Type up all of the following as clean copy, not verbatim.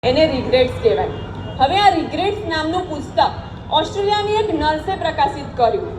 એને રિગ્રેટ્સ કહેવાય. હવે આ રિગ્રેટ્સ નામનું પુસ્તક ઓસ્ટ્રેલિયાની એક નર્સે પ્રકાશિત કર્યું.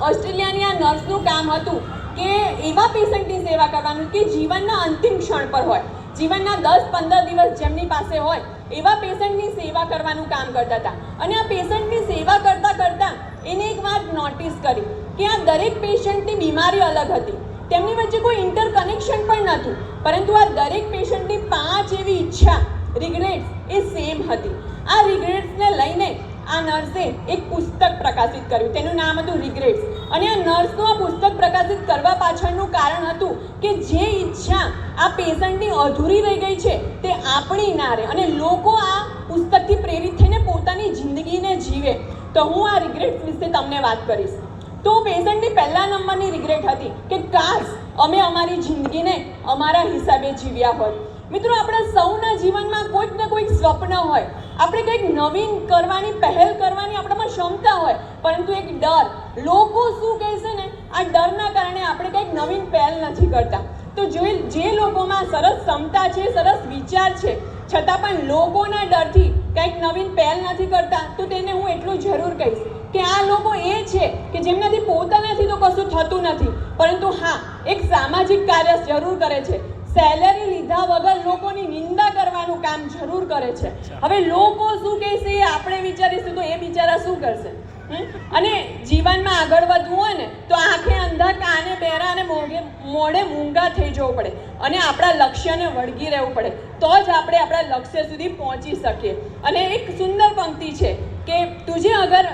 ઓસ્ટ્રેલિયાની આ નર્સનું કામ હતું કે એવા પેશન્ટની સેવા કરવાનું કે જીવનના અંતિમ ક્ષણ પર હોય, જીવનના 10-15 દિવસ જેમની પાસે હોય એવા પેશન્ટની સેવા કરવાનું કામ કરતા હતા. અને આ પેશન્ટની સેવા કરતાં કરતાં એને એક વાત નોટિસ કરી કે આ દરેક પેશન્ટની બીમારી અલગ હતી, તેમની વચ્ચે કોઈ ઇન્ટરકનેક્શન પણ નહોતું, પરંતુ આ દરેક પેશન્ટની 5 એવી ઈચ્છા રિગ્રેટ્સ એ સેમ હતી. આ રિગ્રેટ્સને લઈને આ નર્સે એક પુસ્તક પ્રકાશિત કર્યું, તેનું નામ હતું રિગ્રેટ્સ. અને આ નર્સનું આ પુસ્તક પ્રકાશિત કરવા પાછળનું કારણ હતું કે જે ઈચ્છા આ પેશન્ટની અધૂરી રહી ગઈ છે તે આપણી ના રહે અને લોકો આ પુસ્તકથી પ્રેરિત થઈને પોતાની જિંદગીને જીવે. તો હું આ રિગ્રેટ્સ વિશે તમને વાત કરીશ. તો પેશન્ટની પહેલા નંબરની રિગ્રેટ હતી કે કાશ અમે અમારી જિંદગીને અમારા હિસાબે જીવ્યા હોત. મિત્રો, આપણા સૌના જીવનમાં કોઈક ને કોઈક સ્વપ્ન હોય, આપણે કંઈક નવીન કરવાની પહેલ કરવાની આપણામાં ક્ષમતા હોય, પરંતુ એક ડર, લોકો શું કહેશે ને, આ ડરના કારણે આપણે કંઈક નવીન પહેલ નથી કરતા. તો જે લોકોમાં સરસ ક્ષમતા છે, સરસ વિચાર છે, છતાં પણ લોકોના ડરથી કંઈક નવીન પહેલ નથી કરતા, તો તેને હું એટલું જરૂર કહીશ કે આ લોકો એ છે કે જેમનાથી પોતાનાથી તો કશું થતું નથી, પરંતુ હા, એક સામાજિક કાર્ય જરૂર કરે છે. સેલેરી લીધા વગર લોકોની નિંદા કરવાનું કામ જરૂર કરે છે. હવે લોકો શું કહેશે એ આપણે વિચારીશું તો એ બિચારા શું કરશે? અને જીવનમાં આગળ વધવું હોય ને તો આંખે અંધા, કાને બહેરા અને મોઢે મૂંગા થઈ જવું પડે અને આપણા લક્ષ્યને વળગી રહેવું પડે, તો જ આપણે આપણા લક્ષ્ય સુધી પહોંચી શકીએ. અને એક સુંદર પંક્તિ છે કે તુझे અગર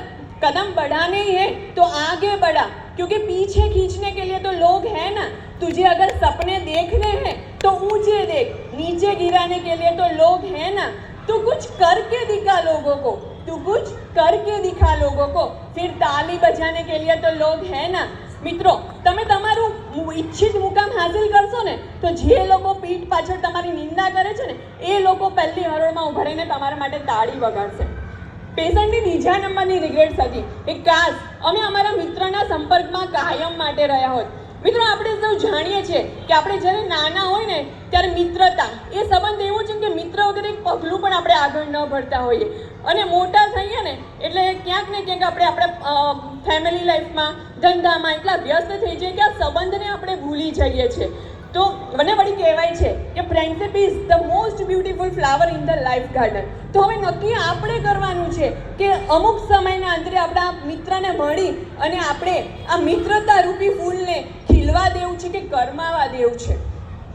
कदम बढ़ाने हैं तो आगे बढ़ा, क्योंकि पीछे खींचने के लिए तो लोग हैं ना. तुझे अगर सपने देखने हैं तो ऊंचे देख, नीचे गिराने के लिए तो लोग हैं ना. तू कुछ करके दिखा लोगों को, तू कुछ करके दिखा लोगों को, फिर ताली बजाने के लिए तो लोग हैं ना. મિત્રો, તમે તમારું ઈચ્છિત મુકામ હાસિલ કરશો ને તો જે લોકો પીઠ પાછળ તમારી નિંદા કરે છે ને એ લોકો પહેલી હરોળમાં ઉભા રહીને તમારા માટે તાળી વગાડશે. પેશન્ટની બીજા નંબરની રિગ્રેટ્સ હતી કે કાશ અમે અમારા મિત્રના સંપર્કમાં કાયમ માટે રહ્યા હોત. મિત્રો, આપણે સૌ જાણીએ છીએ કે આપણે જ્યારે નાના હોય ને ત્યારે મિત્રતા એ સંબંધ એવો છે કે મિત્ર વગર એક પગલું પણ આપણે આગળ ન ભરતા હોઈએ, અને મોટા થઈએ ને એટલે ક્યાંક ને ક્યાંક આપણે આપણા ફેમિલી લાઈફમાં, ધંધામાં એટલા વ્યસ્ત થઈ જઈએ કે આ સંબંધને આપણે ભૂલી જઈએ છીએ. તો મને વળી કહેવાય છે કે friendship is the most beautiful flower in the life garden. તો હવે નક્કી આપણે કરવાનું છે કે અમુક સમયના અંતરે આપણા મિત્રને મળી અને આપણે આ મિત્રતા રૂપી ફૂલને ખીલવા દેવું છે કે કરમાવા દેવું છે.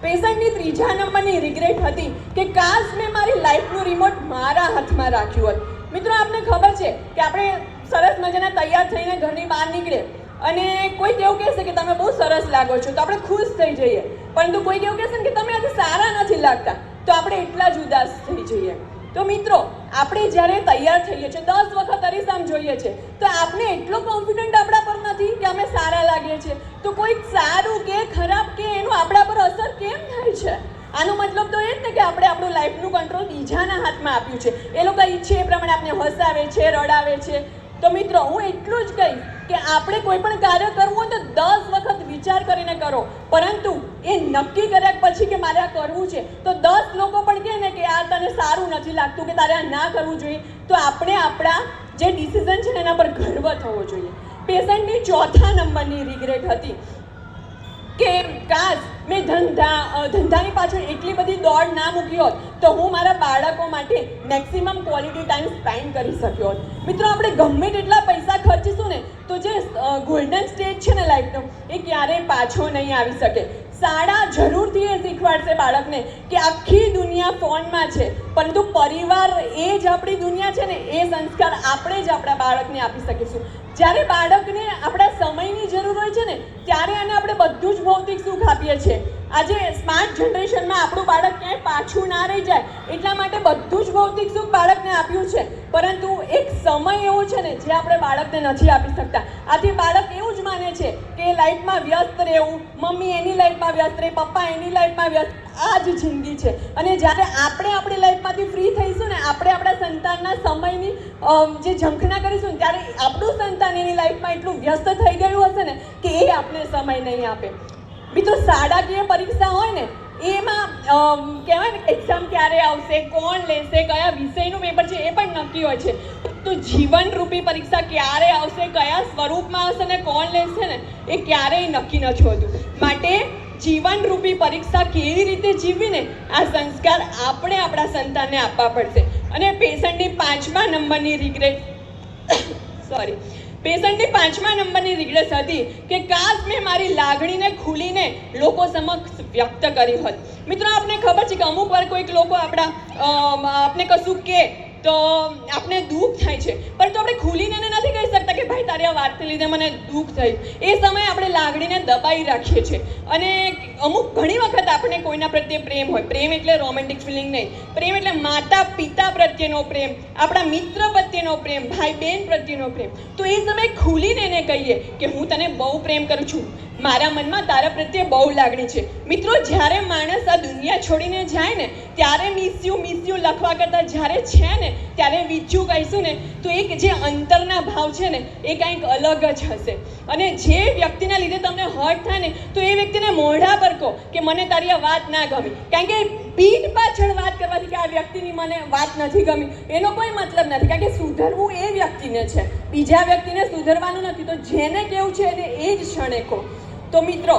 પેશન્ટની ત્રીજા નંબરની રિગ્રેટ હતી કે કાશ મેં મારી લાઈફનું રિમોટ મારા હાથમાં રાખ્યું હોત. મિત્રો, આપને ખબર છે કે આપણે સરસ મજાના તૈયાર થઈને ઘરની બહાર નીકળે અને કોઈક એવું કહેશે કે તમે બહુ સરસ લાગો છો તો આપણે ખુશ થઈ જઈએ, પરંતુ કોઈક એવું કહેશે કે તમે આજે સારા નથી લાગતા તો આપણે એટલા જ ઉદાસ થઈ જઈએ. તો મિત્રો, આપણે જ્યારે તૈયાર થઈએ છીએ 10 વખત અરીસામ જોઈએ છે તો આપણે એટલો કોન્ફિડન્ટ આપણા પર નથી કે અમે સારા લાગીએ છીએ, તો કોઈક સારું કે ખરાબ કે એનું આપણા પર અસર કેમ થાય છે? આનો મતલબ તો એ જ ને કે આપણે આપણું લાઈફનું કંટ્રોલ બીજાના હાથમાં આપ્યું છે. એ લોકો ઈચ્છે એ પ્રમાણે આપણે હસાવે છે, રડાવે છે. તો મિત્રો, હું એટલું જ કહીશ કે આપણે કોઈ પણ કાર્ય કરવું હોય તો 10 વખત વિચાર કરીને કરો, પરંતુ એ નક્કી કર્યા પછી કે મારે આ કરવું છે તો 10 લોકો પણ કહે ને કે આ તને સારું નથી લાગતું કે તારે આ ના કરવું જોઈએ, તો આપણે આપણા જે ડિસિઝન છે એના પર ગર્વ થવો જોઈએ. પેશન્ટની ચોથા નંબરની રિગ્રેટ હતી કે કાશ મેં ધંધાની પાછળ એટલી બધી દોડ ના મૂકી હોત તો હું મારા બાળકો માટે મેક્સિમમ ક્વોલિટી ટાઈમ સ્પેન્ડ કરી શક્યો હોત. મિત્રો, આપણે ગમે તેટલા પૈસા ખર્ચીશું ને તો જે ગોલ્ડન સ્ટેજ છે ને લાઈફનો એ ક્યારેય પાછો નહીં આવી શકે. શાળા જરૂરથી એ શીખવાડશે બાળકને કે આખી દુનિયા ફોનમાં છે, પરંતુ પરિવાર એ જ આપણી દુનિયા છે ને એ સંસ્કાર આપણે જ આપણા બાળકને આપી શકીશું. જ્યારે બાળકને આપણા સમયની જરૂર હોય છે ને ત્યારે આને આપણે બધું જ ભૌતિક સુખ આપીએ છીએ. આજે સ્માર્ટ જનરેશનમાં આપણું બાળક ક્યાંય પાછું ના રહી જાય એટલા માટે બધું જ ભૌતિક સુખ બાળકને આપ્યું છે, પરંતુ એક સમય એવો છે ને જે આપણે બાળકને નથી આપી શકતા. આથી બાળક એવું જ માને છે કે લાઈફમાં વ્યસ્ત રહેવું, મમ્મી એની લાઈફમાં વ્યસ્ત રહે, પપ્પા એની લાઈફમાં વ્યસ્ત, આ જ જિંદગી છે. અને જ્યારે આપણે આપણી લાઈફમાંથી ફ્રી થઈશું ને, આપણે આપણા સંતાનના સમયની જે ઝંખના કરીશું ને ત્યારે આપણું સંતાન એની લાઈફમાં એટલું વ્યસ્ત થઈ ગયું હશે ને કે એ આપણે સમય નહીં આપે. મિત્રો, શાળાકીય પરીક્ષા હોય ને એમાં કહેવાય ને એક્ઝામ ક્યારે આવશે, કોણ લેશે, કયા વિષયનું પેપર છે એ પણ નક્કી હોય છે. તો જીવનરૂપી પરીક્ષા ક્યારે આવશે, કયા સ્વરૂપમાં આવશે ને કોણ લેશે ને એ ક્યારેય નક્કી નથી હોતું. માટે જીવનરૂપી પરીક્ષા કેવી રીતે જીવવીને આ સંસ્કાર આપણે આપણા સંતાનને આપવા પડશે. અને પેશન્ટની 5મા નંબરની રિગ્રેટ પેશન્ટની 5મા નંબરની રિગ્રેટ હતી કે કાશ મેં મારી લાગણીને ખુલીને લોકો સમક્ષ વ્યક્ત કરી હોત. મિત્રો આપને ખબર છે કે અમુક વાર કોઈક લોકો આપણે કશું કહે તો આપણે દુઃખ થાય છે, પરંતુ આપણે ખુલીને એને નથી કહી શકતા કે ભાઈ તારી આ વાતને લીધે મને દુઃખ થયું. એ સમયે આપણે લાગણીને દબાઈ રાખીએ છીએ. અને અમુક ઘણી વખત આપણે કોઈના પ્રત્યે પ્રેમ હોય, પ્રેમ એટલે રોમેન્ટિક ફિલિંગ નહીં, પ્રેમ એટલે માતા પિતા પ્રત્યેનો પ્રેમ, આપણા મિત્ર પ્રત્યેનો પ્રેમ, ભાઈ બહેન પ્રત્યેનો પ્રેમ. તો એ સમયે ખુલીને એને કહીએ કે હું તને બહુ પ્રેમ કરું છું, મારા મનમાં તારા પ્રત્યે બહુ લાગણી છે. મિત્રો જ્યારે માણસ આ દુનિયા છોડીને જાય ને ત્યારે મિસ યુ લખવા કરતાં જ્યારે છે ને ત્યારે વિચ્યું કહીશું ને તો એક જે અંતરના ભાવ છે ને એ કંઈક અલગ જ હશે. અને જે વ્યક્તિના લીધે તમને હર્ટ થાય ને તો એ વ્યક્તિને મોઢા પર કહો કે મને તારી આ વાત ના ગમી. કારણ કે પીઠ પાછળ વાત કરવાથી કે આ વ્યક્તિની મને વાત નથી ગમી એનો કોઈ મતલબ નથી. કારણ કે સુધરવું એ વ્યક્તિને છે, બીજા વ્યક્તિને સુધરવાનું નથી. તો જેને કેવું છે એને એ જ ક્ષણે કહો. તો મિત્રો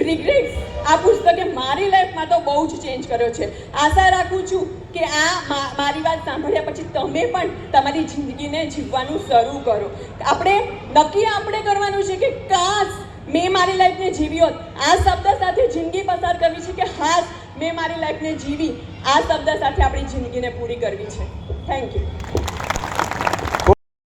રિગ્રેટ્સ આ પુસ્તકે મારી લાઈફમાં તો બહુ જ ચેન્જ કર્યો છે. આશા રાખું છું કે આ મારી વાત સાંભળ્યા પછી તમે પણ તમારી જિંદગીને જીવવાનું શરૂ કરો. આપણે કરવાનું છે કે કાશ મેં મારી લાઈફને જીવી હોત. આ શબ્દ સાથે જિંદગી પસાર કરવી છે કે હાશ મેં મારી લાઈફને જીવી. આ શબ્દ સાથે આપણી જિંદગીને પૂરી કરવી છે. Thank you.